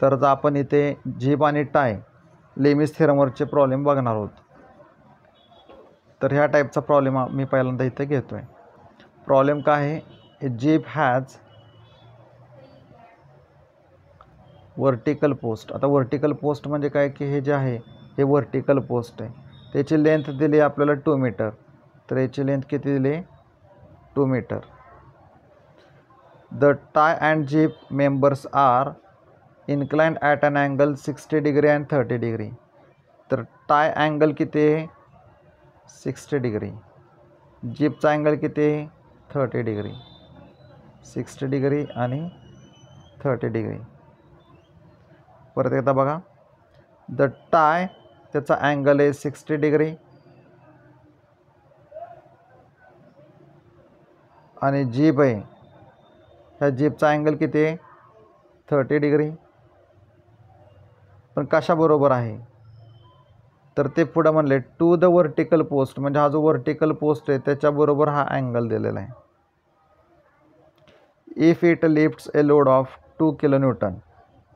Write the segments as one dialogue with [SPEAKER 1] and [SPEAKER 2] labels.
[SPEAKER 1] तर आपण इथे झीप आणि टाय लेमिस थेरमवरचे प्रॉब्लेम बघणार आहोत. तर ह्या टाईपचा प्रॉब्लेम मी पहिल्यांदा इथे घेतो आहे. प्रॉब्लेम काय आहे, ए जीप हॅज वर्टिकल पोस्ट. आता वर्टिकल पोस्ट म्हणजे काय की हे जे आहे हे वर्टिकल पोस्ट आहे. त्याची लेंथ दिली आपल्याला 2 मीटर. तर याची लेंथ किती दिली, 2 metre. The tie and jib members are inclined at an angle 60 degree and 30 degree. तर टाय अँगल किती आहे, 60 डिग्री. जीपचा अँगल किती आहे, 30 डिग्री. 60 डिग्री आणि 30 डिग्री. परत एकदा बघा, द टाय त्याचा अँगल आहे 60 डिग्री आणि जीप आहे, ह्या जीपचा अँगल किती आहे, 30 डिग्री. पण कशाबरोबर आहे, तर ते पुढं म्हणले टू द वर्टिकल पोस्ट, म्हणजे हा जो वर्टिकल पोस्ट आहे त्याच्याबरोबर हा अँगल दिलेला आहे. If it lifts a load of 2 kilo Newton,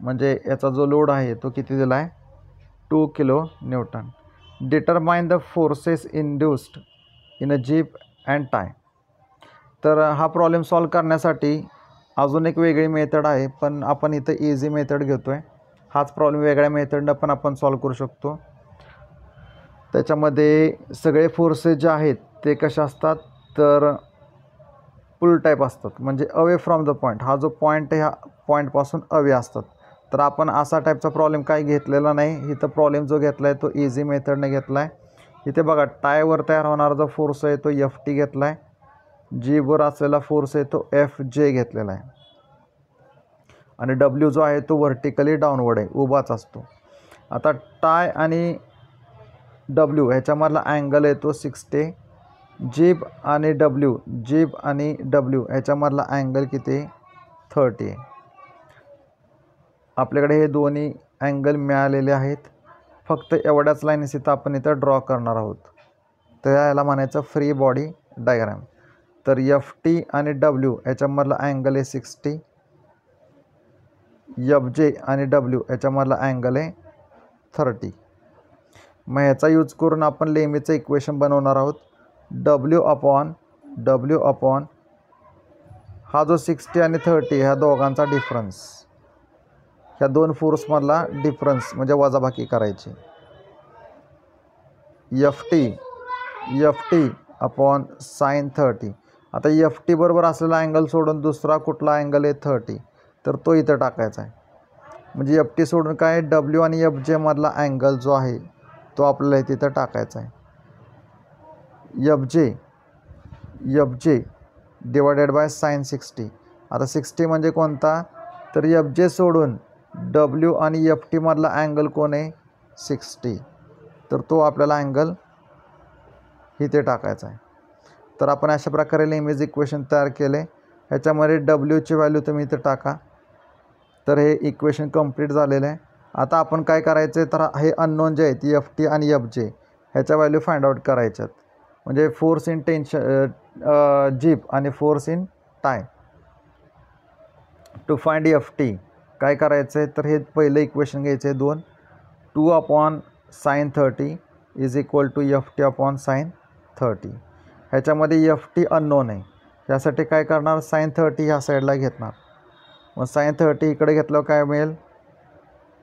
[SPEAKER 1] म्हणजे याचा जो लोड आहे तो किती दिला आहे, 2 kilo Newton. Determine the forces induced in a jeep and tie. तर हा प्रॉब्लेम सॉल्व करण्यासाठी अजून एक वेगळी मेथड आहे, पण आपण इथं इझी मेथड घेतो आहे. हाच प्रॉब्लेम वेगळ्या मेथडनं पण आपण सॉल्व करू शकतो. त्याच्यामध्ये सगळे फोर्सेस जे आहेत ते कसे असतात, तर पुल टाईप असतात, म्हणजे अवे फ्रॉम द पॉईंट. हा जो पॉईंट आहे ह्या पॉईंटपासून अवे असतात. तर आपण असा टाईपचा प्रॉब्लेम काही घेतलेला नाही. इथं प्रॉब्लेम जो घेतला आहे तो इझी मेथडने घेतला आहे. इथे बघा, टायवर तयार होणारा जो फोर्स आहे तो FT घेतला आहे. जीवर असलेला फोर्स आहे तो FJ घेतलेला आहे. आणि W जो आहे तो व्हर्टिकली डाऊनवर्ड आहे, उभाच असतो. आता टाय आणि W ह्याच्यामधला अँगल आहे तो 60. जीप आणि W ह्याच्यामधला अँगल किती, 30 आहे. आपल्याकडे हे दोन्ही अँगल मिळालेले आहेत. फक्त एवढ्याच लाईन्स इथं आपण इथं ड्रॉ करणार आहोत. तर याला म्हणायचं फ्री बॉडी डायग्राम. तर FT आणि W ह्याच्यामधला अँगल आहे 60. FJ आणि W ह्याच्यामधला अँगल आहे 30. मग ह्याचा यूज करून आपण लेमीचं इक्वेशन बनवणार आहोत. W अपॉन हा जो 60 आणि 30 ह्या दोघांचा डिफरन्स, ह्या दोन फोर्समधला डिफरन्स म्हणजे वजाबाकी करायची. FT upon sine 30. आता FT बरोबर असलेला अँगल सोडून दुसरा कुठला अँगल आहे 30, तर तो इथं टाकायचा आहे. म्हणजे FT सोडून काय, W आणि FJ मधला अँगल जो आहे तो आपल्याला तिथं टाकायचा आहे. FJ divided by sine 60. आता 60 म्हणजे कोणता, तर FJ सोडून W आणि FT मधला अँगल कोण आहे, 60. तर तो आपल्याला अँगल इथे टाकायचा आहे. तर आपण अशा प्रकारे लेमीज इक्वेशन तयार केले. ह्याच्यामध्ये Wची व्हॅल्यू तुम्ही इथे टाका. तर हे इक्वेशन कंप्लीट झालेलं आहे. आता आपण काय करायचं आहे, तर हे अननोन जे आहेत FT आणि FJ ह्याच्या व्हॅल्यू फाइंड आउट करायच्यात. म्हणजे फोर्स इन टेन्शन जीप आणि force in tie. To find FT काय करायचं आहे, तर हे पहिलं इक्वेशन घ्यायचं आहे 2. 2 upon sine 30 is equal to FT upon sine 30. ह्याच्यामध्ये FT अननोन आहे. त्यासाठी काय करणार, साइन 30 ह्या साईडला घेणार. मग साइन 30 इकडे घेतल्यावर काय मिळेल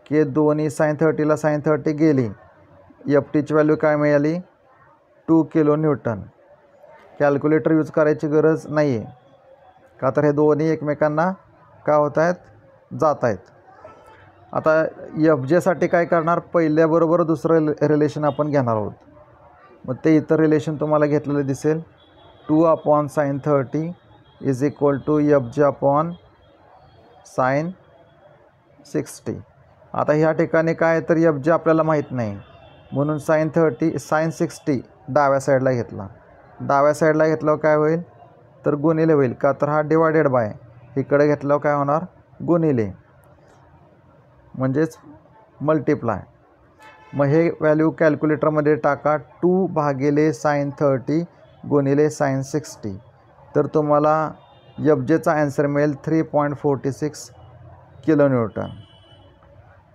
[SPEAKER 1] की दोन्ही साइन 30ला साइन 30 गेली. FTची व्हॅल्यू काय मिळाली, 2 किलो न्यूटन. कॅल्क्युलेटर यूज करायची गरज नाही आहे, का तर हे दोन्ही एकमेकांना काय होत आहेत, जात आहेत. आता FJसाठी काय करणार, पहिल्याबरोबर दुसरं रिलेशन आपण घेणार आहोत. मग ते इतर रिलेशन तुम्हाला घेतलेलं दिसेल. 2 upon sine 30 is equal to FJ upon sine 60. आता ह्या ठिकाणी काय, तर FJ आपल्याला माहीत नाही, म्हणून साइन 60 डाव्या साईडला घेतला. डाव्या साईडला घेतल्यावर काय होईल, तर गुणिले होईल, का तर हा डिवायडेड बाय इकडे घेतल्यावर काय होणार, गुणिले म्हणजेच मल्टिप्लाय. मग हे व्हॅल्यू कॅल्क्युलेटरमध्ये टाका. 2 भागिले साइन 30 गुणिले साइन 60. तर तुम्हाला FJचा ॲन्सर मिळेल 3.46 किलो न्यूटन.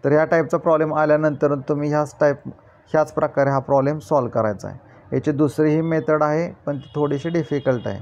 [SPEAKER 1] तर ह्या टाईपचा प्रॉब्लेम आल्यानंतर तुम्ही ह्याच प्रकारे हा प्रॉब्लेम सॉल्व करायचा आहे. याची दुसरी ही मेथड आहे, पण ती थोडीशी डिफिकल्ट आहे.